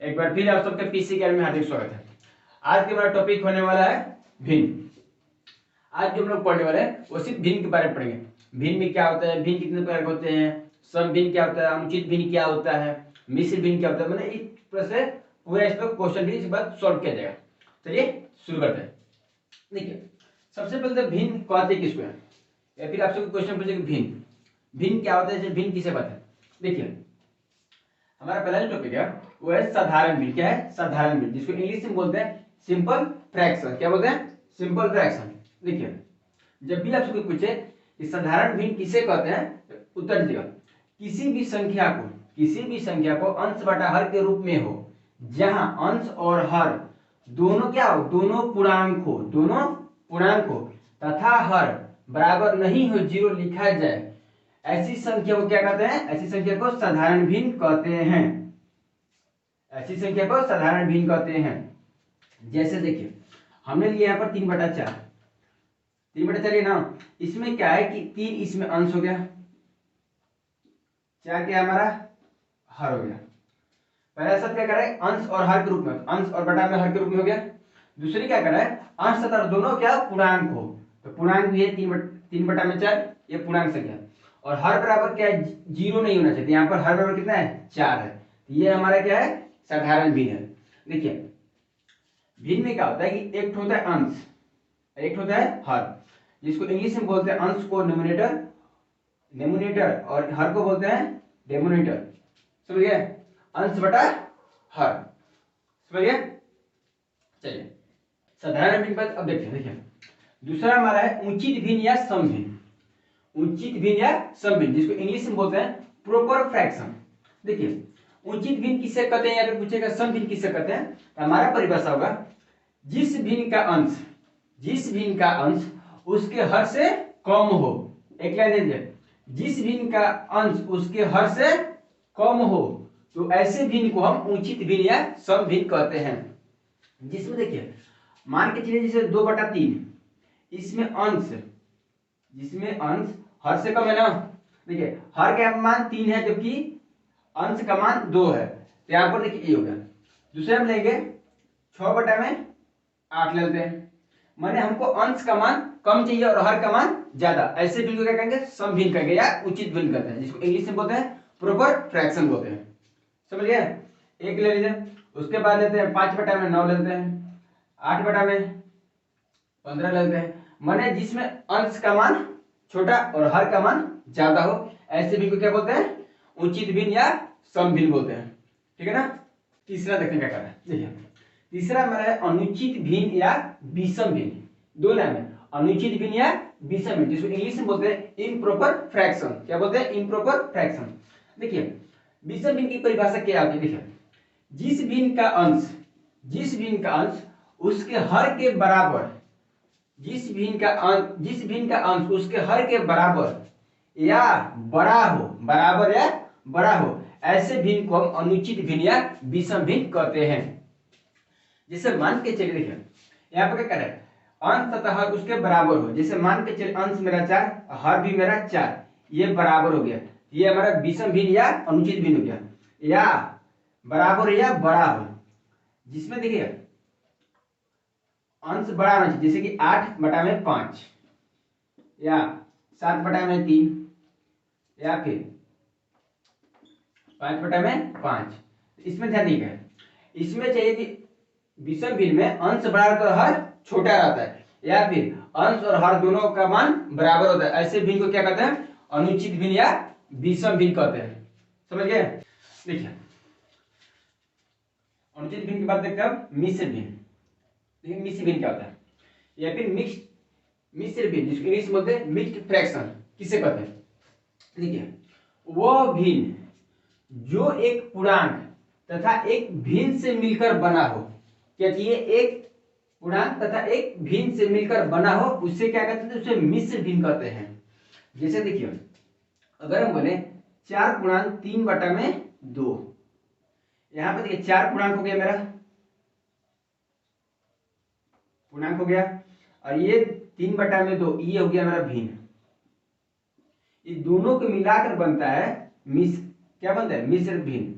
एक बार फिर आप सबके पीसी ज्ञान में हार्दिक स्वागत है। आज के हमारा टॉपिक होने वाला है भिन्न। आज जो हम लोग पढ़ने वाले हैं वो सिर्फ भिन्न के बारे में पढ़ेंगे। भिन्न में क्या होता है, भिन्न कितने प्रकार के होते हैं, सम भिन्न क्या होता है, अनुचित भिन्न क्या होता है, मिश्र भिन्न क्या होता है, मैंने इस तरह से पूरा इस पर क्वेश्चन भी इस बार सॉल्व किया जाएगा। चलिए शुरू करते हैं। देखिए सबसे पहले तो भिन्न कहते किसको है, या फिर आपसे क्वेश्चन पूछेगा भिन्न भिन्न क्या होता है, भिन्न किसे कहते हैं। देखिए हमारा पहला जो टॉपिक है वो है साधारण भिन्न। क्या है? साधारण भिन्न, जिसको इंग्लिश में बोलते हैं सिंपल फ्रैक्शन। क्या बोलते हैं? Simple fraction. देखिए जब भी आपसे कोई पूछे कि साधारण भिन्न किसे कहते हैं, उत्तर दीजिएगा किसी भी संख्या को अंश बटा हर के रूप में हो, जहां अंश और हर दोनों क्या हो, दोनों पूर्णांक हो तथा हर बराबर नहीं हो, जीरो लिखा जाए, ऐसी संख्या को क्या कहते हैं? ऐसी संख्या को साधारण भिन्न कहते हैं। ऐसी संख्या को साधारण भिन्न कहते हैं। जैसे देखिए हमने लिया यहाँ पर 3/4 है ना। इसमें क्या है कि 3 इसमें अंश हो गया, 4 क्या हमारा हर हो गया। पहला शब्द क्या कर रहा है? अंश और हर के रूप में, अंश और बटा में हर के रूप में हो गया। दूसरी क्या कर रहा है? अंश तथा दोनों क्या पूर्णांक हो, तो पूर्णांक भी है 3/4, ये पूर्णांक संख्या। और हर बराबर क्या है? जीरो नहीं होना चाहिए। यहाँ पर हर बराबर कितना है? 4 है। ये हमारा क्या है? साधारण भिन्न है। देखिए भिन्न में क्या होता है कि एक होता है अंश, एक होता है हर, जिसको इंग्लिश में बोलते हैं अंश को न्यूमरेटर और हर को बोलते हैं डेनोमिनेटर। समझ गए? अंश बटा हर, समझ गए? चलिए साधारण भिन्न पर अब देखते हैं। देखिए दूसरा हमारा है उचित भिन्न या सम भिन्न। उचित भिन्न या सम भिन्न, जिसको इंग्लिश में बोलते हैं प्रॉपर फ्रैक्शन। देखिए उचित भिन्न किसे कहते हैं, या फिर पूछेगा सम भिन्न किसे कहते हैं, तो हमारा परिभाषा होगा जिस भिन्न का अंश उसके हर से कम हो। एक लाइन दे दीजिए, जिस भिन्न का अंश उसके हर से कम हो तो ऐसे भिन्न को हम उचित भिन्न या सम भिन्न कहते हैं। जिसमें देखिए मान के चलिए जैसे 2/3, इसमें अंश हर से कम है ना। देखिए हर का मान 3 है जबकि अंश का मान 2 है, तो यहाँ पर देखिए ये हो गया। दूसरे हम लेंगे 6/8 ले लेते हैं, माने हमको अंश का मान कम चाहिए और हर का मान ज्यादा। ऐसे भिन्न को क्या कहेंगे? सम भिन्न कहेंगे या उचित भिन्न कहते हैं, जिसको इंग्लिश में बोलते हैं प्रॉपर फ्रैक्शन बोलते हैं। समझ गए? एक ले लीजिए। उसके बाद लेते हैं 5/9 लेते हैं, 8/15 लेते हैं, माने जिसमें अंश का मान छोटा और हर का मान ज्यादा हो, ऐसे भिन्न को क्या बोलते हैं? उचित भिन्न या सम भिन्न बोलते हैं। ठीक है ना। तीसरा देखते हैं क्या कर रहा है। देखिए तीसरा हमारा है अनुचित भिन्न या विषम भिन्न। दो नाम है, अनुचित भिन्न या विषम भिन्न, जिसको इंग्लिश में बोलते हैं इम्प्रॉपर फ्रैक्शन। क्या बोलते हैं? Improper fraction. देखिए विषम भिन्न की परिभाषा क्या होती है? देखिए जिस भिन्न का अंश उसके हर के बराबर, जिस भिन्न का अंश उसके हर के बराबर या बड़ा हो, बराबर या बड़ा हो, ऐसे भिन्न को हम अनुचित भिन्न या विषम भिन्न कहते हैं। जैसे मान के चलिए, देखिए यहाँ पर क्या कर रहा है? अंश तथा हर उसके बराबर हो। जैसे मान के चलिए अंश मेरा 4, हर भी मेरा 4, ये बराबर हो गया, ये हमारा विषम भिन्न या अनुचित भिन्न हो गया। या बराबर या बड़ा हो, जिसमें देखिए अंश बड़ा होना चाहिए, जैसे कि 8/5 या 7/3 या फिर 5/5। इसमें ध्यान दीजिएगा, इसमें चाहिए कि विषम भिन्न में अंश बड़ा रहता है, हर छोटा रहता है, या फिर अंश और हर दोनों का मान बराबर होता है। ऐसे भिन्न को क्या कहते हैं? अनुचित भिन्न या विषम भिन्न कहते हैं। समझ गए? देखिए अनुचित भिन्न की बात देखते हैं मिश्र भिन्न। देखिए मिश्र भिन्न क्या होता है, या फिर मिश्र भिन्न, जिसको इंग्लिश में बोलते हैं मिक्स्ड फ्रैक्शन, किसे कहते हैं? देखिए वह भिन्न जो एक पूर्णांक तथा एक भिन्न से मिलकर बना हो। क्या चाहिए? एक पूर्णांक तथा एक भिन्न से मिलकर बना हो, उससे क्या कहते हैं? उसे मिश्र भिन्न कहते हैं। जैसे देखिए अगर हम बोले 4/3/2, यहां पर देखिए 4 पूर्णांक हो गया, मेरा पूर्णांक हो गया, और ये 3/2, ये हो गया मेरा भिन्न। ये दोनों को मिलाकर बनता है क्या बनता है? मिश्र भिन्न।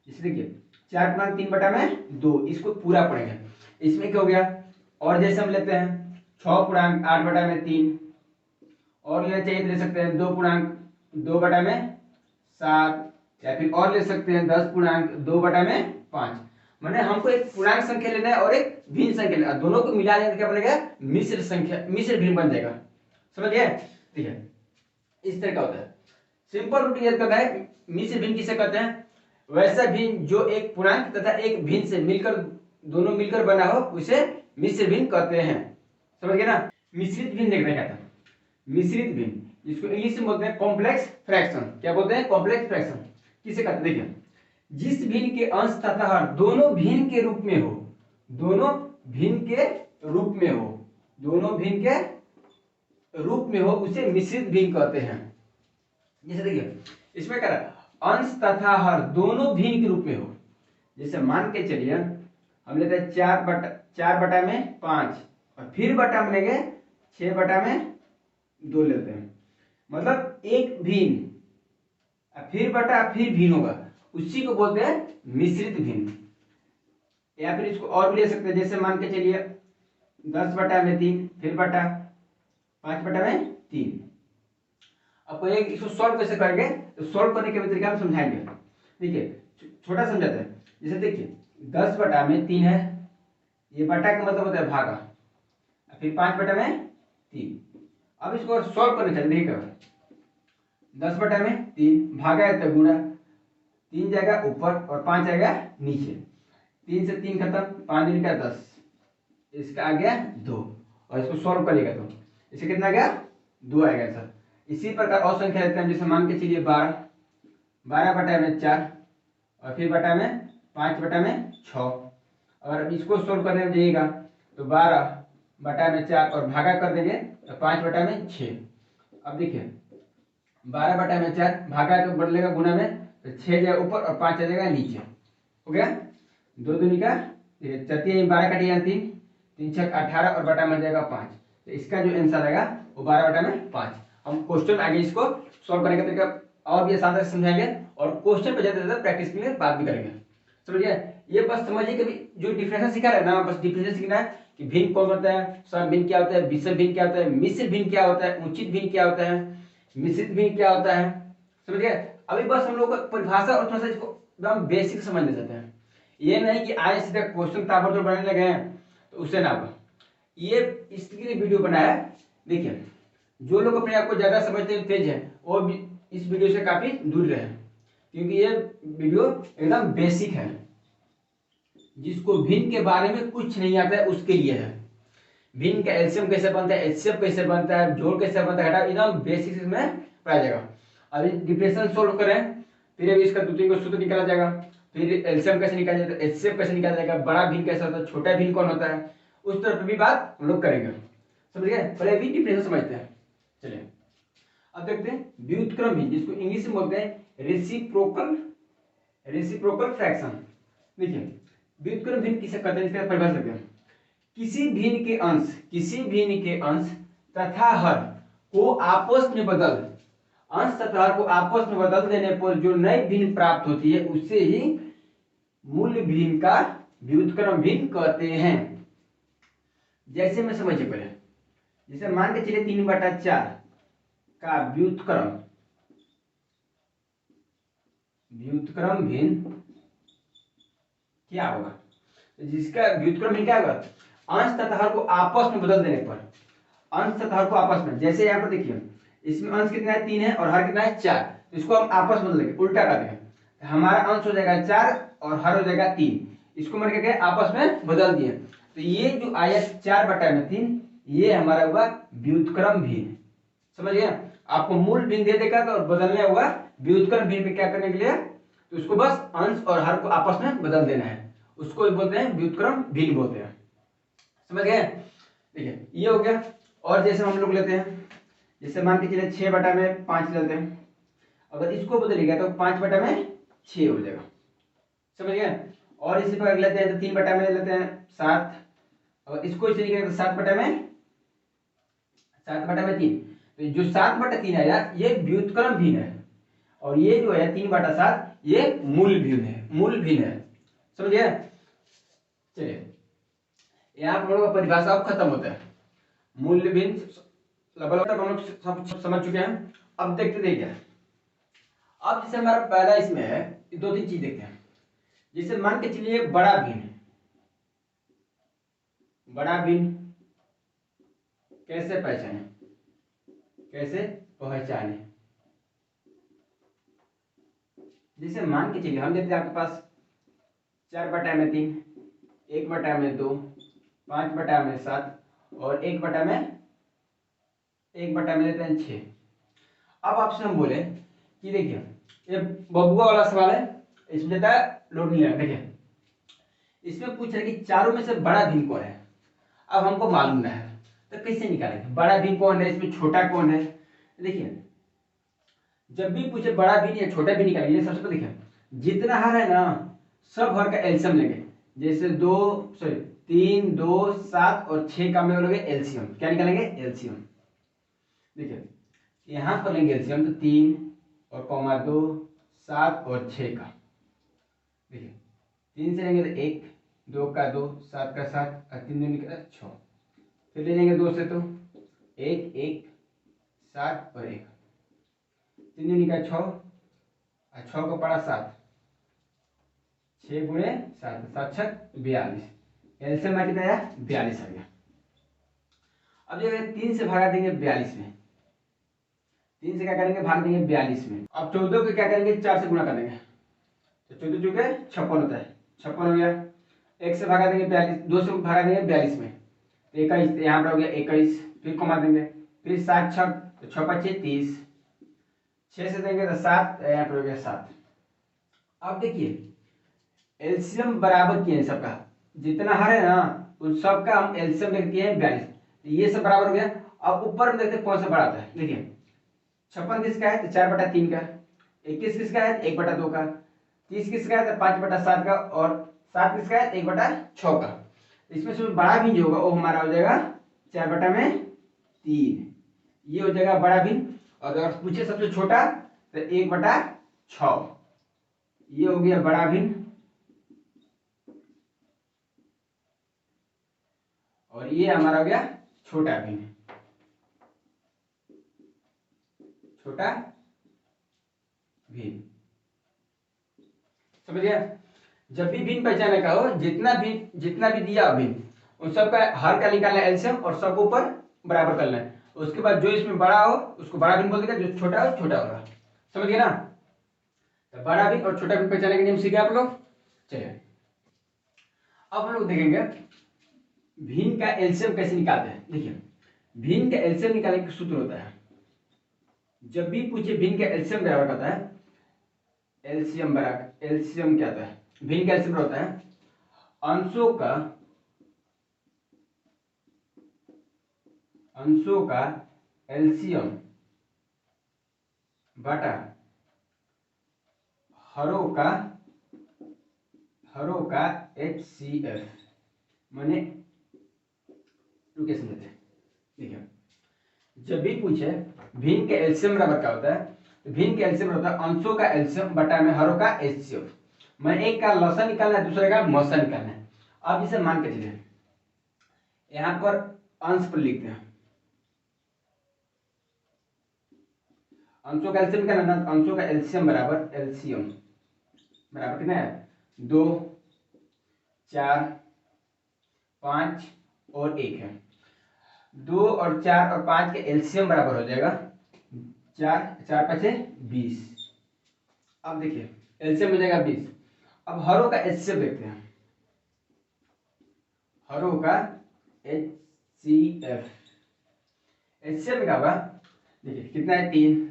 जैसे देखिए 4/3/2, इसको पूरा पढ़ेंगे। इसमें क्या हो गया, और जैसे हम लेते हैं 6/8/3, और लेना चाहिए तो ले सकते हैं 2/2/7, या फिर और ले सकते हैं 10/2/5। माने हमको एक पूर्णांक संख्या लेना है और एक भिन्न संख्या लेना है, दोनों को मिला लेने क्या बनेगा, मिश्र संख्या, मिश्र भिन्न बन जाएगा। समझ गए? ठीक है, इस तरह का होता है। सिंपल रूटीन याद करना है। मिश्र भिन्न किसे कहते हैं, वैसा भिन्न जो एक पूर्णांक तथा एक भिन्न से मिलकर, दोनों मिलकर बना हो, उसे मिश्र भिन्न कहते हैं। समझ गए ना? मिश्रित भिन्न देखना क्या था, मिश्रित भिन्न, जिसको इंग्लिश में बोलते हैं कॉम्प्लेक्स फ्रैक्शन। क्या बोलते हैं? Complex fraction. किसे कहते हैं? देखिए, जिस भिन्न के अंश तथा हर दोनों भिन्न के रूप में हो, दोनों भिन्न के रूप में हो, दोनों भिन्न के रूप में हो, उसे मिश्रित भिन्न कहते हैं। जैसे देखिए, इसमें क्या है, अंश तथा हर दोनों भिन्न के रूप में हो। जैसे मान के चलिए हम लेते हैं 4/5 और फिर बटा में लेंगे 6/2 लेते हैं। मतलब एक भिन्न फिर बटा फिर भिन्न होगा, उसी को बोलते हैं मिश्रित भिन्न। या फिर इसको और भी ले सकते हैं, जैसे मान के चलिए 10/3 फिर बटा 5/3। आपको एक इसको सॉल्व कैसे करेंगे, तो सॉल्व करने के तरीका हम समझाएंगे। देखिए छोटा समझाते हैं। जैसे देखिए 10/3 है, ये बटा का मतलब होता है भागा, फिर 5/3। अब इसको सॉल्व करना चाहिए। देखिए 10/3 भागा है तो गुणा, 3 जाएगा ऊपर और 5 जाएगा नीचे, 3 से 3 खत्म, 5 दूनी का 10, इसका आ गया 2, और इसको सॉल्व करेगा तो इससे कितना आ गया, 2 आएगा आंसर। इसी प्रकार और संख्या लेते हैं, जैसे मान के चलिए 12/4 और फिर बटा में 5/6। अगर इसको सॉल्व करने में जाइएगा तो 12/4 और भागा कर देंगे तो 5/6। अब देखिए 12/4 भागा तो बदलेगा गुना में, तो 6 जाएगा ऊपर और 5 आ जाएगा नीचे। हो गया, 2 दूनी का, देखिए 12 कटिएगा 3, 3 6 18 और बटा में जाएगा 5। तो इसका जो आंसर आएगा वो 12/5। हम क्वेश्चन आगे इसको सॉल्व करने का तरीका और भी आसान से समझाएंगे, और क्वेश्चन पे ज्यादा प्रैक्टिस के लिए बात भी करेंगे। समझिए, ये बस समझिए कि जो डिफरेंस सिखा रहे ना, बस डिफरेंस सीखना है कि भिन्न कौन होता है, सम भिन्न क्या होता है, विषम भिन्न क्या होता है, मिश्र भिन्न क्या होता है, उचित भिन्न क्या होता है, मिश्रित भिन्न क्या होता है। समझ गए? अभी बस हम लोग को परिभाषा और थोड़ा सा इसको एकदम बेसिक समझने देते हैं। ये नहीं कि आए सीधा क्वेश्चन ताबड़तोड़ बनाने लगे हैं तो उससे ना होगा। ये इसके लिए वीडियो बनाया है। देखिए, जो लोग अपने आप को ज्यादा समझते हैं, तेज है, वो भी इस वीडियो से काफी दूर रहे, क्योंकि ये वीडियो एकदम बेसिक है। जिसको भिन्न के बारे में कुछ नहीं आता है उसके लिए है। भिन्न का एलसीएम कैसे बनता है, एचसीएफ कैसे बनता है, जोड़ कैसे बनता है, घटाव, एकदम बेसिक में पढ़ाया जाएगा। अभी डिफरेंशियल सोल्व करें, फिर अभी इसका 2-3 सूत्र निकाला जाएगा, फिर एलसीएम कैसे निकाला जाता है, एचसीएफ कैसे निकाला जाएगा, बड़ा भिन्न कैसे होता है, छोटा भिन्न कौन होता है, उस तरफ भी बात हम लोग करेंगे। समझ गए? पहले अभी डिफरेंशियल समझते हैं। चलिए अब देखते हैं व्युत्क्रम भिन्न, जिसको इंग्लिश में बोलते हैं रेसिप्रोकल फ्रैक्शन। देखिए व्युत्क्रम भिन्न किसे कहते हैं, इसका परिभाषा देखते हैं। किसी भिन्न के अंश तथा हर को आपस में बदल, अंश तथा हर को आपस में बदल देने पर जो नई भिन्न प्राप्त होती है उसे ही मूल भिन्न का व्युत्क्रम भिन्न कहते हैं। जैसे मैं समझिए पहले, जैसे मान के चलिए 3/4 का व्युत्क्रम भिन्न क्या होगा, जिसका व्युत्क्रम भिन्न क्या होगा, अंश तथा हर को आपस में बदल देने पर, अंश तथा हर को आपस में, जैसे यहाँ पर देखिए इसमें अंश कितना है 3 है और हर कितना है 4, तो इसको हम आपस में बदलेंगे, उल्टा कर देंगे, हमारा अंश हो जाएगा 4 और हर हो जाएगा 3, इसको मन के आपस में बदल दिए, तो ये जो आया 4/3 ये हमारा हुआ व्युत्क्रम भिन्न। समझ गए? आपको मूल भिन्न दे देगा तो बदलने होगा व्युत्क्रम भिन्न पे क्या करने के लिए, तो उसको बस अंश और हर को आपस में बदल देना है, उसको बोलते हैं व्युत्क्रम भिन्न बोलते हैं। समझ गए? देखिए ये हो गया। और जैसे हम लोग लेते हैं, जैसे मान के चलिए 6/5 लेते हैं, अगर इसको बदलेगा तो 5/6 हो जाएगा। समझ गए? और इसी पर लेते हैं तो 3/में लेते हैं 7, और इसको इसे निकालेंगे तो 7/3, तो जो 7/3 आया ये व्युत्क्रम भिन्न है, और ये जो है 3/7 ये मूल भिन्न है, समझ गए। चलिए यहाँ पर हम लोग का परिभाषा अब खत्म होता है। मूल्य भिन्न लगभग तक हम लोग सब समझ चुके हैं। अब देखते देखिए, अब जैसे हमारा पहला इसमें है, दो तीन चीज देखते हैं। जैसे मान के चलिए बड़ा भिन्न, बड़ा भिन्न कैसे पहचाने, कैसे पहचाने। जैसे मान के चलिए हम देखते हैं आपके पास 4/3, 1/2, 5/7 और 1/में लेते हैं 6। अब आपसे हम बोले कि देखिए ये बबुआ वाला सवाल है, इसमें देता है लोड नहीं लेना। देखिए इसमें पूछ रहा है कि चारों में से बड़ा भिन्न कौन है। अब हमको मालूम ना है तो कैसे निकालेंगे बड़ा भिन्न कौन है, इसमें छोटा कौन है। देखिए जब भी पूछे बड़ा भिन्न या छोटा भिन्न निकालेंगे, सबसे पहले देखिए जितना हर है ना सब हर का एलसीएम लेंगे। जैसे 3, 2, 7 और 6 का हम लोग एलसीएम। क्या निकालेंगे? एलसीएम। देखिए यहाँ पर लेंगे एलसीएम तो 3 और कॉमा 2, 7 और 6 का। देखिए 3 से लेंगे तो 1, 2 का 2, 7 का 7 और 3 निकला 6। फिर ले लेंगे 2 से तो 1, 1, 7 और 1, 3 निकला 6 और 6 को पड़ा 7, 6 गुणे 7, 7 छक 42। एलसीएम में कितना आया? 42 आ गया। अब जो 3 से भागा देंगे 42 में, 3 से क्या करेंगे? भाग देंगे 42 में। अब 14 को क्या करेंगे? 4 से गुणा कर देंगे तो 14 चुके 56 होता है, 56 हो गया। 1 से भागा देंगे 42, 2 से भागा देंगे 42 में तो 21, यहाँ पर हो गया 21। फिर कमा देंगे, फिर 7 छक तो 6 5 30, 6 से देंगे तो 7, यहाँ पर हो गया 7। अब देखिए एलसीएम बराबर किए हैं सबका, जितना हर है ना उन सबका हम एलसीएम लिख दिए हैं 42। ये सब बराबर हो गया। अब ऊपर में देखते हैं कौन सा बड़ा आता है। देखिए 56 किसका है? तो 4/3 का। 21 किसका है? 1/2 का। 30 किसका है? तो 5/7 का। और 7 किसका है? 1/6 का। इसमें से बड़ा भिन्न जो होगा वो हमारा हो जाएगा 4/3। ये हो जाएगा बड़ा भिन्न। और अगर पूछे सबसे छोटा तो 1/6। ये हो गया बड़ा भिन्न और ये हमारा हो गया छोटा भिन्न। छोटा भिन्न समझ गया। जब भी भिन्न पहचाने का हो, जितना भी दिया भिन्न उन सबका हर का निकालना है एलसीएम और सबको ऊपर बराबर करना है। उसके बाद जो इसमें बड़ा हो उसको बड़ा भिन्न बोल देगा, जो छोटा हो छोटा होगा। समझ गए ना। तो बड़ा भिन्न और छोटा भिन्न पहचाने के नियम सीखे आप लोग। चलिए अब हम लोग देखेंगे भिन्न का एलसीएम कैसे निकालते हैं। देखिए भिन्न का एलसीएम निकालने का सूत्र होता है, जब भी पूछे भिन्न का एलसीएम बराबर होता है, एलसीएम क्या होता है? भिन्न का एलसीएम होता है अंशों का एलसीएम बटा हरों का HCF। माने रुके समझते हैं। देखिए जब भी पूछे भिन्न के एलसीएम बराबर क्या होता है, तो भिन्न के एलसीएम होता है अंशों का एलसीएम बटा में हरों का HCF। मैं एक का लसा निकालना है, दूसरे का मौसा निकालना है। अब इसे मान के चलिए यहाँ पर अंश पर लिखते हैं, अंशों का एलसीएम निकालना, अंशों का एलसीएम बराबर कितना है? 2, 4, 5 और 1 है। 2 और 4 और 5 के एलसीएम बराबर हो जाएगा 4, 4 5 20। अब देखिए एलसीएम हो जाएगा 20। अब हरों का एचसीएफ देखते हैं, हरों का HCF। एचसीएफ क्या होगा? देखिए कितना है? 3,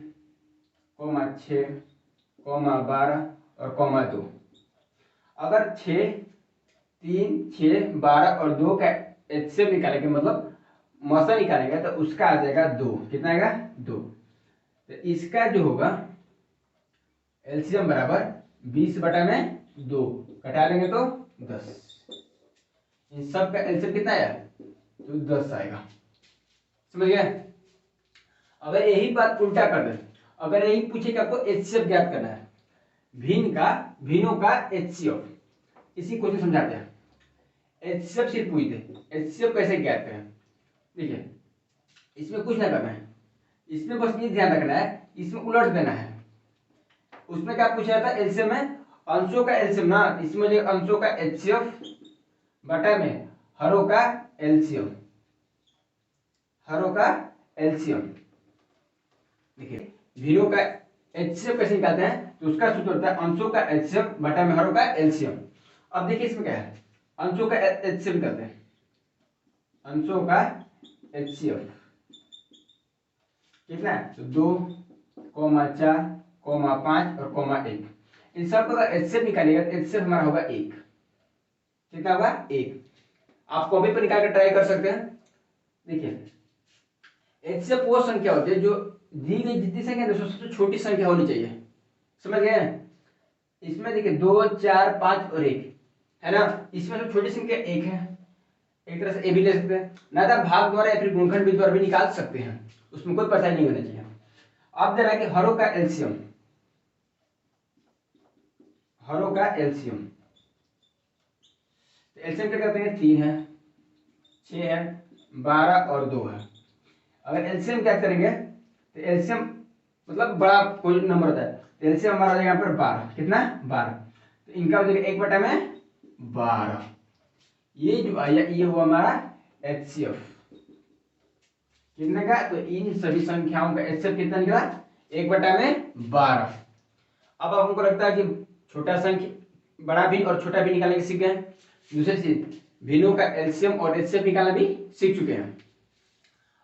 6, 12 और 2। अगर 6, 3, 6, 12 और 2 का एचसीएफ निकालेंगे, मतलब मौसा निकालेंगे, तो उसका आ जाएगा 2। कितना आएगा? 2। तो इसका जो होगा एलसीएम बराबर 20/2 घटा लेंगे तो 10। इन सब का एलसीएम कितना आया? तो 10 आएगा। समझ गए। अगर यही बात उल्टा कर दे, अगर यही पूछे कि आपको एचसीएफ ज्ञात करना है, भिन्नों का HCF, इसी क्वेश्चन समझाते हैं। HCF सिर्फ पूछते HCF कैसे ज्ञात करें। देखिए इसमें कुछ ना करना है, इसमें बस ये ध्यान रखना है, इसमें उलट देना है। उसमें क्या पूछा था एलसीएम में, अंशों का एलसीएम ना, इसमें जो अंशों का HCF बटा में हरों का एलसीएम, हरों का एलसीएम। देखिए भिन्नों का HCF कैसे निकालते हैं, तो उसका सूत्र होता है अंशों का HCF बटा में हरों का एलसीएम। अब देखिए इसमें क्या है, अंशों का HCF निकालते हैं, अंशों का HCF कितना है, तो 2, 4, 5 और 1। इन सब का HCF निकालिएगा तो HCF हमारा होगा 1। कितना होगा 1। आप कॉपी पर निकाल कर ट्राई कर सकते हैं। देखिए HCF वो संख्या होती है जो दी गई जितनी संख्या है सबसे छोटी संख्या होनी चाहिए, समझ गए। इसमें देखिए 2, 4, 5 और 1 है ना, इसमें सबसे छोटी संख्या 1 है। एक तरह से ए भी ले सकते हैं, ना तो भाग द्वारा या फिर गुणनखंड विधि द्वारा भी निकाल सकते हैं, उसमें कोई परेशानी नहीं होना चाहिए। अब दे रहा है कि हरों का एलसीएम, हरों का एलसीएम, तो एलसीएम क्या करते हैं, 3 है, 6 है, 12 और 2 है। अगर एलसीएम क्या करेंगे तो एलसीएम मतलब बड़ा कोई नंबर होता है, तो एलसीएम हमारा हो जाएगा यहाँ पर 12। कितना 12, तो इनका हो जाएगा 1 बटा में 12। ये जो आया ये हुआ हमारा HCF कितने का, तो इन सभी संख्याओं का HCF कितना निकला, 1 बटा में 12। अब हमको लगता है कि छोटा संख्या बड़ा भिन्न और छोटा भिन्न निकालने के सीख गए। दूसरी चीज भिन्नों का एलसीएम और HCF निकालना भी सीख चुके हैं।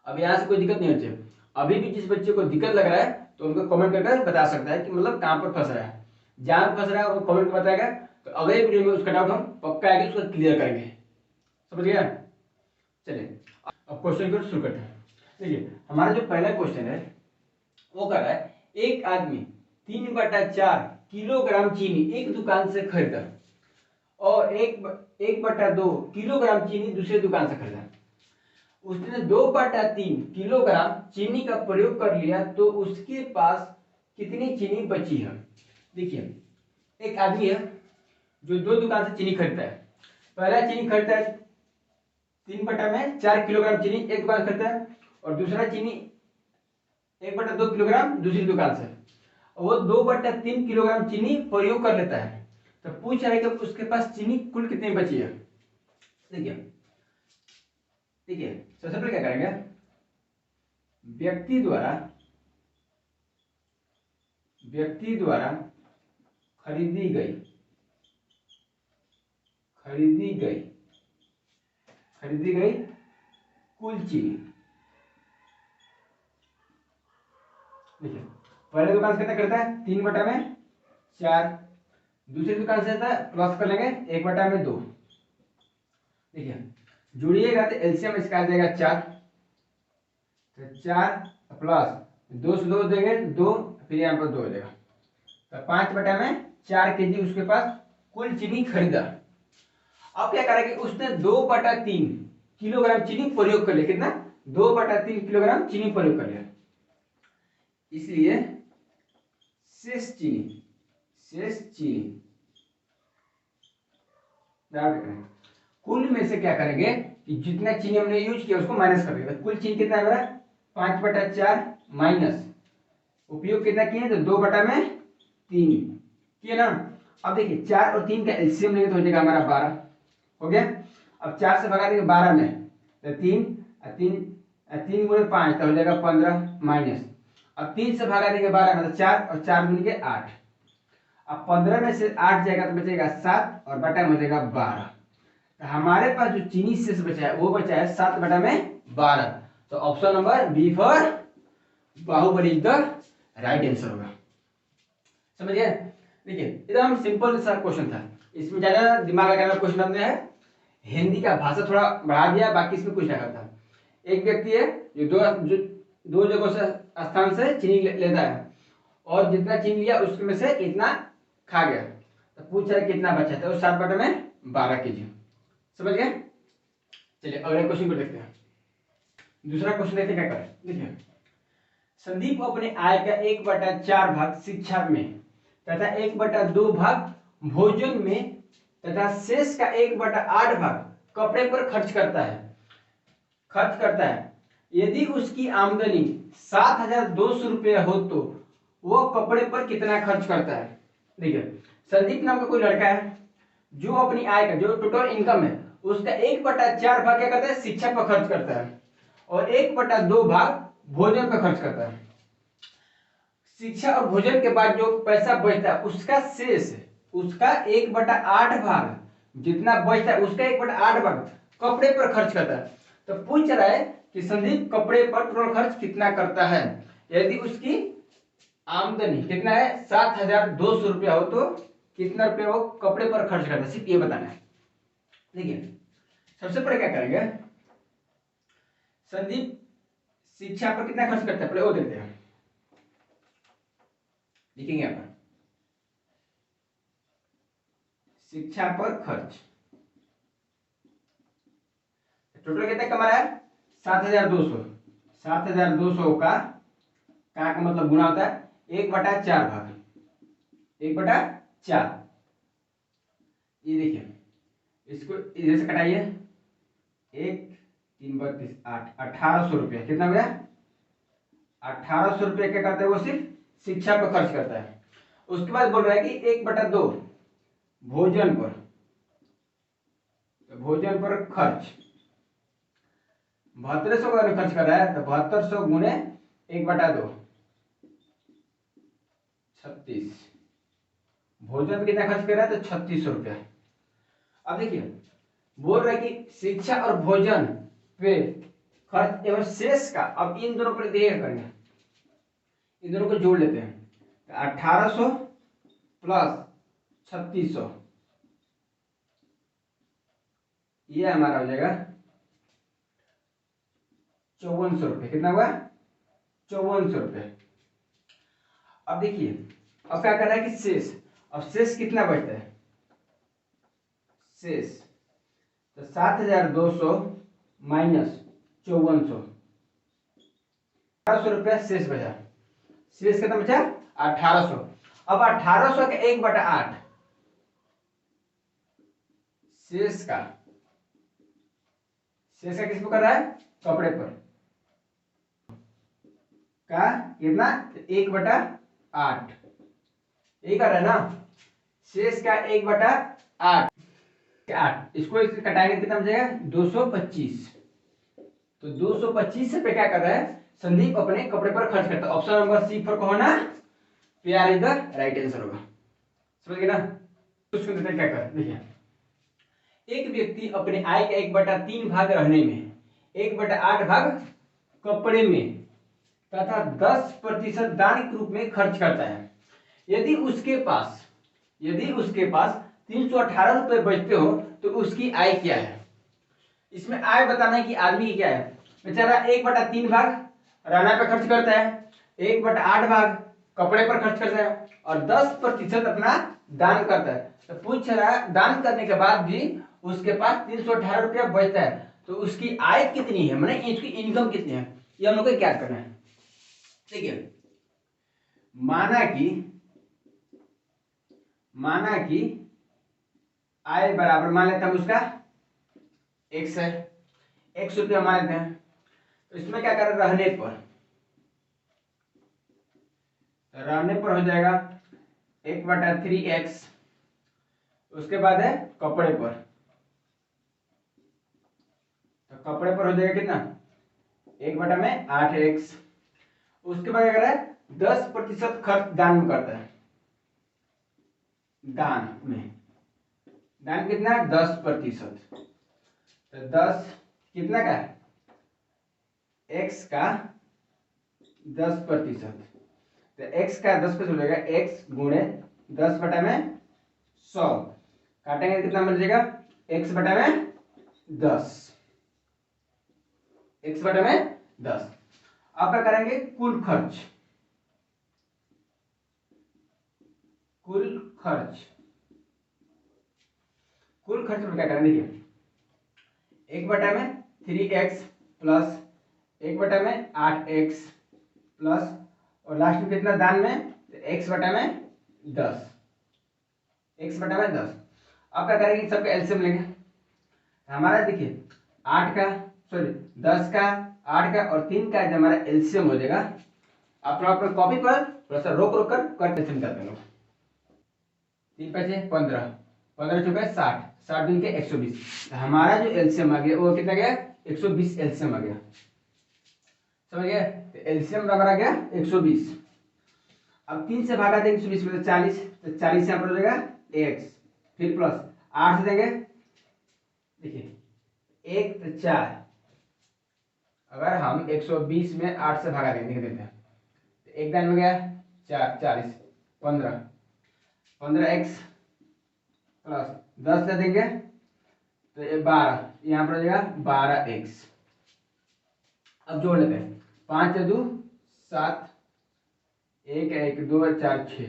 अब यहाँ से कोई दिक्कत नहीं होती है। अभी भी जिस बच्चे को दिक्कत लग रहा है तो उनको कमेंट करके बता सकता है कि मतलब कहाँ पर फंस रहा है, जहाँ पर फंस रहा है वो कमेंट में बताएगा, तो अगले वीडियो में उसका डाउट हम पक्का आएगा उसको क्लियर करेंगे, समझ गया। चलिए अब क्वेश्चन को शुरू करते हैं। देखिए हमारा जो पहला क्वेश्चन है वो कर रहा है, एक आदमी 3/4 किलोग्राम चीनी एक दुकान से खरीदा और 1/2 किलोग्राम चीनी दूसरे दुकान से खरीदा। उसने 2/3 किलोग्राम चीनी का प्रयोग कर लिया, तो उसके पास कितनी चीनी बची है। देखिए एक आदमी है जो 2 दुकान से चीनी खरीदता है। पहला चीनी खरीदता है 3/4 किलोग्राम चीनी एक दुकान से खरीदता है, और दूसरा चीनी 1/2 किलोग्राम दूसरी दुकान से, और वो 2/3 किलोग्राम चीनी प्रयोग कर लेता है। तो पूछ रहा है कि उसके पास चीनी कुल कितनी बची है। देखिए सबसे पहले क्या करेंगे, व्यक्ति द्वारा खरीदी गई कुल चीनी। देखिए पहले दुकान से कितना करता है 3/4, दूसरी दुकान से प्लस कर लेंगे 1/2। देखिए जोड़िएगा तो एलसीएम इसका आ जाएगा 4, तो 4 प्लस 2 से 2 देंगे 2, फिर यहाँ पर 2 हो जाएगा, तो 5/4 केजी उसके पास कुल चीनी खरीदा। अब क्या करेंगे, उसने 2/3 किलोग्राम चीनी प्रयोग कर लिया। कितना 2/3 किलोग्राम चीनी प्रयोग कर लिया, इसलिए शेष चीनी कुल में से क्या करेंगे कि जितना चीनी हमने यूज किया उसको माइनस कर देंगे। कुल चीनी कितना है मेरा 5/4 माइनस उपयोग कितना किए, तो 2/3 किए ना। अब देखिए 4 और 3 का एलसीएम लेंगे तो हो जाएगा हमारा 12 हो गया। अब 4 से भगा देंगे 12 में, तो 3 गुणे 5 तो हो जाएगा 15 माइनस। अब 3 से भागा देंगे 12 मतलब 4 और 4 गुने 8। अब 15 में से 8 जाएगा तो बचेगा 7 और बटा में हो जाएगा 12। तो हमारे पास जो चीनी शेष बचा है वो बचा है 7/12। तो option number B for Bahubali is the right answer होगा, समझ गए। देखिए एकदम सिंपल सा क्वेश्चन था, इसमें ज्यादा दिमाग लगाना क्वेश्चन हमने है। हिंदी का भाषा थोड़ा बढ़ा दिया, बाकी इसमें कुछ रखा था। एक व्यक्ति है जो दो जगहों से स्थान से चीनी लेता है, और जितना चीनी लिया उसमें से इतना खा गया, तो पूछ रहा है कितना बचा था, 7/12 केजी, समझ गए। चलिए अगले क्वेश्चन को देखते हैं। दूसरा क्वेश्चन देखते क्या करें। देखिए संदीप अपने आय का 1/4 भाग शिक्षा में तथा 1/2 भाग भोजन में तथा शेष का 1/8 भाग कपड़े पर खर्च करता है। यदि उसकी आमदनी 7,200 रुपया हो तो वह कपड़े पर कितना खर्च करता है। देखिए, संदीप नाम का कोई लड़का है जो अपनी आय का जो टोटल इनकम है उसका 1/4 भाग क्या करता है, शिक्षा पर खर्च करता है, और 1/2 भाग भोजन पर खर्च करता है। शिक्षा और भोजन के बाद जो पैसा बचता है उसका शेष, उसका 1/8 भाग जितना बचता है उसका 1/8 भाग कपड़े पर खर्च करता है। तो पूछ रहा है कि संदीप कपड़े पर टोटल खर्च कितना करता है। यदि उसकी आमदनी कितना है, 7,200 रुपया हो तो कितना रुपया वो कपड़े पर खर्च करता है, सिर्फ ये बताना है। देखिए, सबसे पहले क्या करेंगे, संदीप शिक्षा पर कितना खर्च करता है पहले वो देखते हैं। लिखेंगे यहाँ पर शिक्षा पर खर्च, टोटल कितना कमा रहा है, 7,200। 7,200 का मतलब गुना होता है 1/4 भाग, 1/4। ये देखिए, इसको इधर से कटाइए, 1 3 32 8 1,800 रुपया कितना हो गया, 1,800 रुपया क्या करता है वो सिर्फ शिक्षा पर खर्च करता है। उसके बाद बोल रहा है कि 1/2 भोजन पर, तो भोजन पर खर्च 7200 का खर्च कर रहा है, तो 7200 गुने 1/2 36, भोजन पे कितना खर्च कर रहा है, तो 3600 रुपया। अब देखिए, बोल रहा है कि शिक्षा और भोजन पे खर्च एवं शेष का, अब इन दोनों पर देखिए करेंगे, इन दोनों को जोड़ लेते हैं, 1,800 प्लस 3600, ये हमारा हो जाएगा 5400 रुपये। कितना हुआ, 5400 रुपये। अब देखिए, अब क्या कर रहा है कि शेष, अब शेष कितना बचता है, शेष तो 7,200 माइनस 5400, 1,800 रुपया शेष बचा। शेष कितना बचा, 1,800। अब 1,800 का 1/8 शेष का किस पर कर रहा है, कपड़े पर का कितना, 1/8 ये कर रहा है ना, शेष का 1/8 इसको कटाएंगे कितना बचेगा, 225। तो 225 पे क्या कर रहा है, संदीप अपने कपड़े पर खर्च करता है। ऑप्शन नंबर सी पर कहो ना, प्यार इधर राइट आंसर होगा, समझ गए ना। कुछ क्या कर, देखिए, एक व्यक्ति अपने आय का 1/3 भाग रहने में, 1/8 भाग कपड़े में तथा 10% दान के रूप में खर्च करता है। यदि उसके पास 318 रुपए बचते हो तो उसकी आय क्या है। इसमें आय बताना है कि आदमी की क्या है। बेचारा 1/3 भाग रहना पे खर्च करता है, 1/8 भाग कपड़े पर खर्च करता है, और 10% अपना दान करता है। तो पूछ रहा है, दान करने के बाद भी उसके पास 318 रुपया बचता है, तो उसकी आय कितनी है, माने इसकी इनकम कितनी है, ये हम लोग को क्या करना है। देखिए, माना कि आय बराबर मान लेते हैं उसका x है, x रुपया मान लेते हैं। तो इसमें क्या करें, रहने पर हो जाएगा 1/3x। उसके बाद है कपड़े पर, तो कपड़े पर हो जाएगा कितना, 1/8x। उसके बाद क्या है, 10% खर्च दान में करता है, दान कितना है, 10%। तो 10 कितना का है, x का 10%, तो x का 10% हो जाएगा, x गुणे 10/100 काटेंगे कितना बन जाएगा, x/10, x/10। अब क्या करेंगे, कुल खर्च में क्या करेंगे, देखिए, 1/3x प्लस 1/8x प्लस, और लास्ट में कितना दान में, x/10, x/10। अब क्या करेंगे, सबका एलसीएम लेंगे। हमारा देखिए 8 का, सॉरी 10 का, 8 का और 3 का जो हमारा एलसीएम हो जाएगा, आप थोड़ा अपने कॉपी पर थोड़ा सा रोक रोक कर एलसीएम करते हैं लोग। 3 पैसे 15, 15 चौके 60, 60 दिन के 120। तो हमारा जो एलसीएम आ गया वो कितना गया, 120 एलसीएम आ गया। समझ गए, तो एलसीएम हमारा आ गया 120। अब 3 से भागा देंगे 120 में, तो 40, तो 40 यहाँ पर हो जाएगा x, फिर प्लस 8 से देंगे, देखिए 1 तो 4, अगर हम 120 में 8 से भागा देंगे, देख देते हैं, तो एक दान में गया 4, 40, 15, 15x प्लस 10 दे देंगे तो ये 12, यहाँ पर हो जाएगा 12x। अब जोड़ लेते हैं, 5 2 7, 1 1 2 4 6,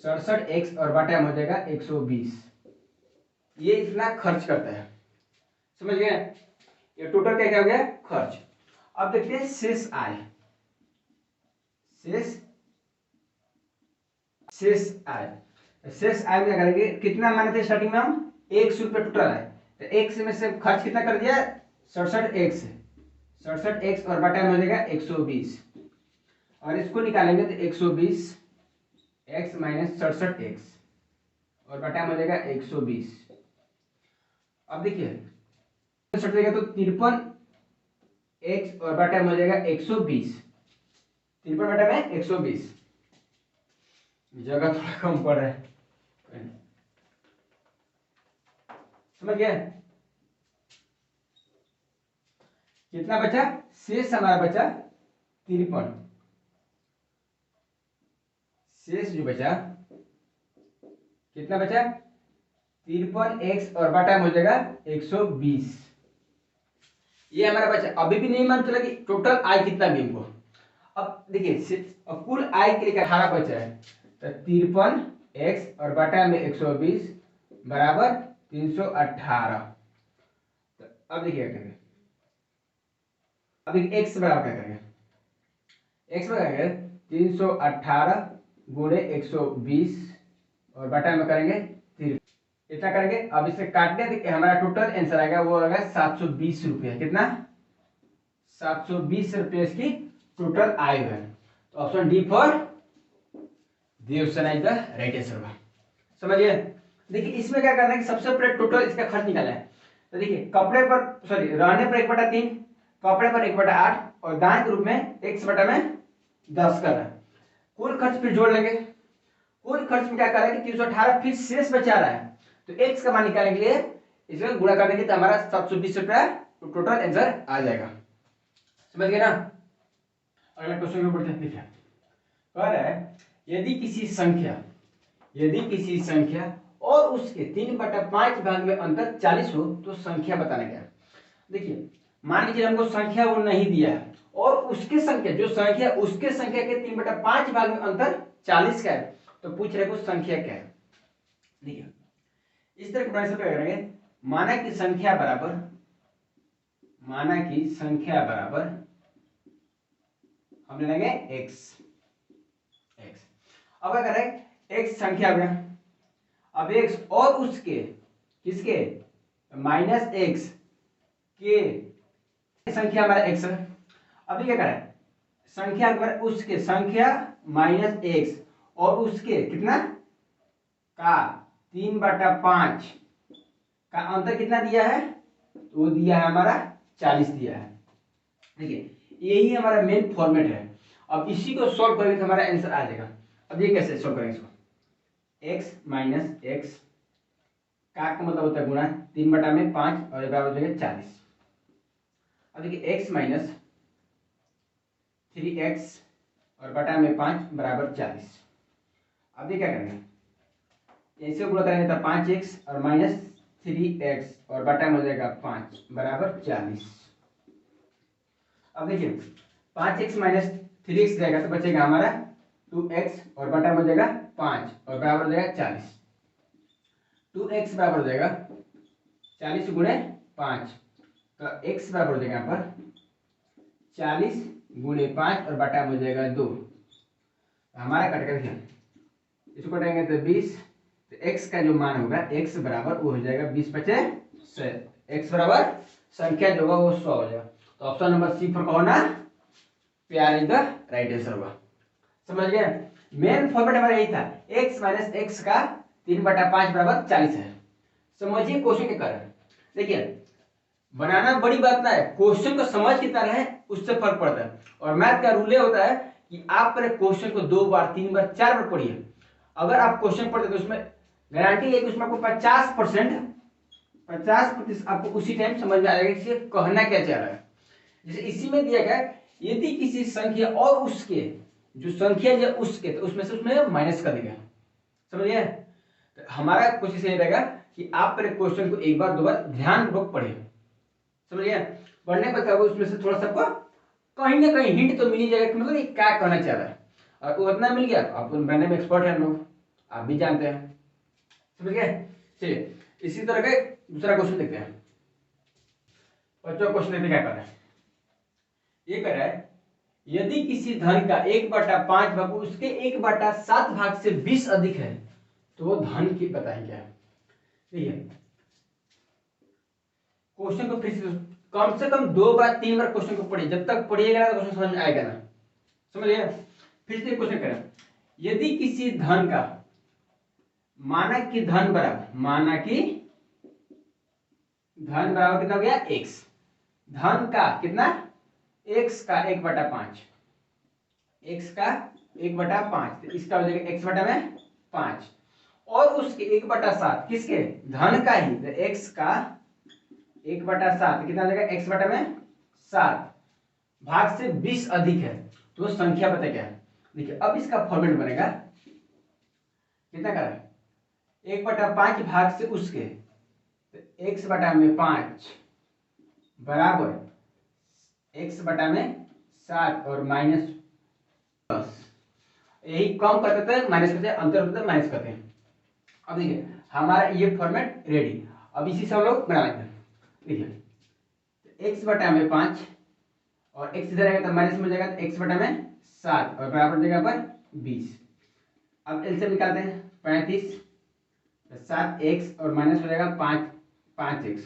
67x और बटा में हो जाएगा 120। ये इतना खर्च करता है, समझ गए। ये टोटल क्या क्या हो गया, खर्च। अब देखते हैं शेष आय। शेष आय में क्या करेंगे, कितना माने थे स्टार्टिंग में हम, 100 रुपये टोटल आए, तो एक में से खर्च कितना कर दिया, 67x, 67x और बटा में हो जाएगा 120, और इसको निकालेंगे तो 120x माइनस 67x और बटा में हो जाएगा 120। अब देखिए तो 53x और बटा में हो जाएगा 120, 53 बटा में 120, जगह थोड़ा कम पड़ रहा है, समझ गया। कितना बचा, शेष हमारा बचा 53, शेष जो बचा कितना बचा, 53x और बटा में हो जाएगा 120, ये हमारा बचा। अभी भी नहीं मान चला कि टोटल आय कितना भी हमको। अब देखिए अब कुल आय के लिए 18 बचा है, तो 53x और बटा में 120 बराबर 318। तो अब देखिए क्या करेंगे, अब देखिए x बराबर क्या करेंगे, x बराबर करेंगे 318 गुणे 120 और बटा में करेंगे 3, इतना करेंगे। अब इसे काटने देखिए हमारा टोटल आंसर आएगा, वो आएगा 720 रुपये। कितना, 720 रुपये इसकी टोटल आय है। तो option D for the option is the right answer. समझिए, देखिए इसमें क्या करना है कि सबसे पहले टोटल इसका खर्च निकाला है। तो देखिए कपड़े पर, सॉरी रहने पर 1/3, कपड़े पर 1/8 और दान के रूप में x बटा में 10 करना है। कुल खर्च फिर जोड़ लेंगे, कुल खर्च में क्या करेंगे 318, फिर शेष बचा रहा है तो x का मान निकालने के लिए इसमें गुणा कर देंगे तो हमारा 720 रुपया टोटल आंसर आ जाएगा। समझ गए ना। अगला क्वेश्चन में बढ़ते हैं। कह रहा है यदि किसी संख्या और उसके 3/5 भाग में अंतर 40 हो तो संख्या बताना क्या है। देखिए मान लीजिए हमको संख्या वो नहीं दिया है और उसके संख्या उसके संख्या के 3/5 भाग में अंतर 40 का है, तो पूछ रहे को संख्या क्या है। देखिए इस तरह के प्रश्न क्या करेंगे, माना कि संख्या बराबर हम ले लेंगे x। अब क्या करें, x संख्या में, अब x और उसके किसके -x के संख्या हमारा x है। अब क्या करें, संख्या उसके संख्या -x और उसके कितना का 3/5 का अंतर कितना दिया है, वो दिया है हमारा 40 दिया है। देखिए यही हमारा मेन फॉर्मेट है। अब इसी को सॉल्व करेंगे तो हमारा आंसर आ जाएगा। अब ये कैसे सॉल्व करेंगे इसको, x माइनस एक्स का मतलब होता है गुणा 3/5 और बराबर हो जाएगा 40। अब देखिए x माइनस 3x और बटा में 5 बराबर 40। अब ये क्या करेंगे, ऐसे गुणा करेंगे तो 5x और माइनस 3x और बटा में हो जाएगा 5 बराबर 40। अब देखिए 5x माइनस 3x जाएगा तो बचेगा हमारा 2x और बटा में हो जाएगा 5 और बराबर हो जाएगा 40। 2x बराबर हो जाएगा 40 गुणे 5, तो x बराबर हो जाएगा यहाँ पर 40 गुणे 5 और बटा में हो जाएगा 2। हमारा कट कर इसको कटेंगे तो 20, तो x का जो मान होगा x बराबर वो हो जाएगा 20 पचे 100, x बराबर संख्या जो होगा वो 100 हो जाएगा। तो ऑप्शन नंबर सी फॉर कौन ना प्यार इज द राइट आंसर होगा। समझ गए? मेन फॉर्मेट हमारा यही था, x माइनस एक्स का 3/5 बराबर 40 है। समझिए क्वेश्चन के कारण, देखिए बनाना बड़ी बात ना है, क्वेश्चन को समझ कितना रहे उससे फर्क पड़ता है। और मैथ का रूल होता है कि आप पहले क्वेश्चन को 2 बार 3 बार 4 बार पढ़िए। अगर आप क्वेश्चन पढ़ते तो उसमें गारंटी है कि उसमें आपको 50% आपको उसी टाइम समझ में आएगा कि कहना क्या चाह रहा है। जैसे इसी में दिया गया, यदि किसी संख्या और उसके जो संख्या है उसके, तो उसमें से उसमें माइनस कर देगा। समझिए? तो हमारा कोशिश ये रहेगा कि आप पहले क्वेश्चन को एक बार 2 बार ध्यानपूर्वक पढ़िए। समझिए? पढ़ने के बाद उसमें से थोड़ा सा कहीं ना कहीं हिंट तो मिल ही जाएगा कि मतलब ये क्या कहना चाह रहा है। और वो इतना मिल गया, आप बनने में एक्सपर्ट हैं लोग, आप भी जानते हैं। समझ गए? चलिए इसी तरह का दूसरा क्वेश्चन देखते हैं। बच्चों क्वेश्चन देखते क्या कर रहा है, ये कर रहा है यदि किसी धन का 1/5 भाग उसके 1/7 भाग से 20 अधिक है तो वो धन की बताएं क्या है। देखिए क्वेश्चन को फिर से कम 2 बार 3 बार क्वेश्चन को पढ़िए, जब तक पढ़िएगा ना तो क्वेश्चन समझ में आएगा ना। समझिए? फिर से क्वेश्चन करें, यदि किसी धन का माना कि धन बराबर कितना हो गया x, धन का कितना x का 1/5, x का 1/5, तो इसका हो जाएगा x बटा में 5 और उसके 1/7 किसके धन का ही, तो x का 1/7 कितना हो जाएगा x बटा में 7 भाग से 20 अधिक है तो संख्या पता क्या है। देखिए अब इसका फॉर्मेट बनेगा कितना का 1/5 भाग से उसके, तो x बटा में 5 बराबर x बटा में 7 और माइनस 10, यही कम करते थे माइनस करते अंतर करते माइनस करते हैं। अब देखिए हमारा ये फॉर्मेट रेडी, अब इसी से हम लोग बना लेते हैं। देखिए x बटा में 5 और x इधर आएगा तो माइनस में जाएगा तो x बटा में 7 और बराबर जगह पर 20। अब एलसीएम निकालते हैं, 35 7x और माइनस हो जाएगा 5x,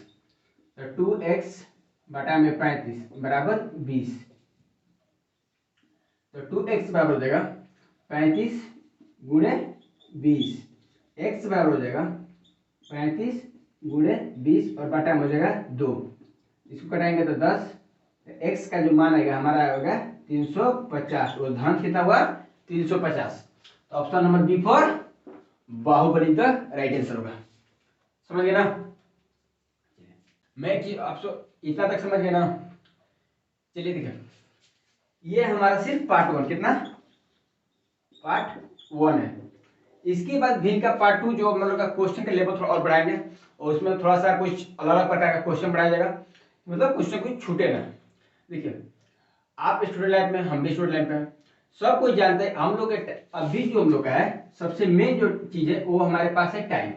तो 2x बटा में 35 बराबर 20, तो 2x बराबर हो जाएगा 35 गुणे 20, x बराबर हो जाएगा 35 गुणे 20 और बटा में हो जाएगा 2, इसको कटाएंगे तो 10, x का जो मान आएगा हमारा होगा 350 और धन कितना हुआ 350। तो option number B for Bahubali the right answer होगा। समझ गए ना? मैं कि आप इतना तक समझ गए ना? चलिए देखिए ये हमारा सिर्फ पार्ट 1, कितना पार्ट 1 है। इसके बाद भिन्न का पार्ट 2 जो हम लोग का क्वेश्चन का लेवल थोड़ा और बढ़ाएंगे और उसमें थोड़ा सा कुछ अलग अलग प्रकार का क्वेश्चन बढ़ाया जाएगा, मतलब क्वेश्चन कुछ छूटे ना। देखिए आप स्टूडेंट लाइफ में, हम भी स्टूडेंट लाइफ में, सब कोई जानते हैं हम लोग अभी जो हम लोग का है सबसे मेन जो चीज है वो हमारे पास है टाइम,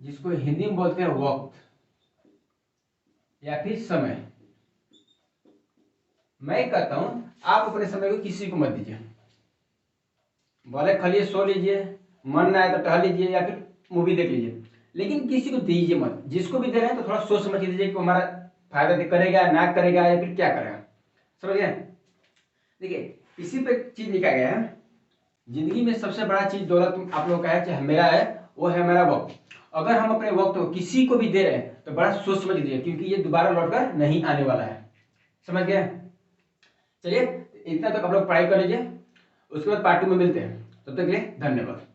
जिसको हिंदी में बोलते हैं वक्त या फिर समय। मैं कहता हूं आप अपने समय को किसी को मत दीजिए, बोले खाली सो लीजिए, मन ना आए तो टहल लीजिए या फिर मूवी देख लीजिए, लेकिन किसी को दीजिए मत। जिसको भी दे रहे हैं तो थोड़ा सोच समझ के दीजिए कि हमारा फायदा करेगा ना करेगा या फिर क्या करेगा। समझ गए? देखिए इसी पे चीज लिखा गया है, जिंदगी में सबसे बड़ा चीज दौलत आप लोग का है चाहे मेरा है, वो है हमारा वक्त। अगर हम अपने वक्त को किसी को भी दे रहे हैं तो बड़ा सोच समझ दीजिए, क्योंकि ये दोबारा लौटकर नहीं आने वाला है। समझ गए? चलिए इतना तक आप लोग पढ़ाई कर लीजिए, उसके बाद पार्ट 2 में मिलते हैं, तब तक के लिए धन्यवाद।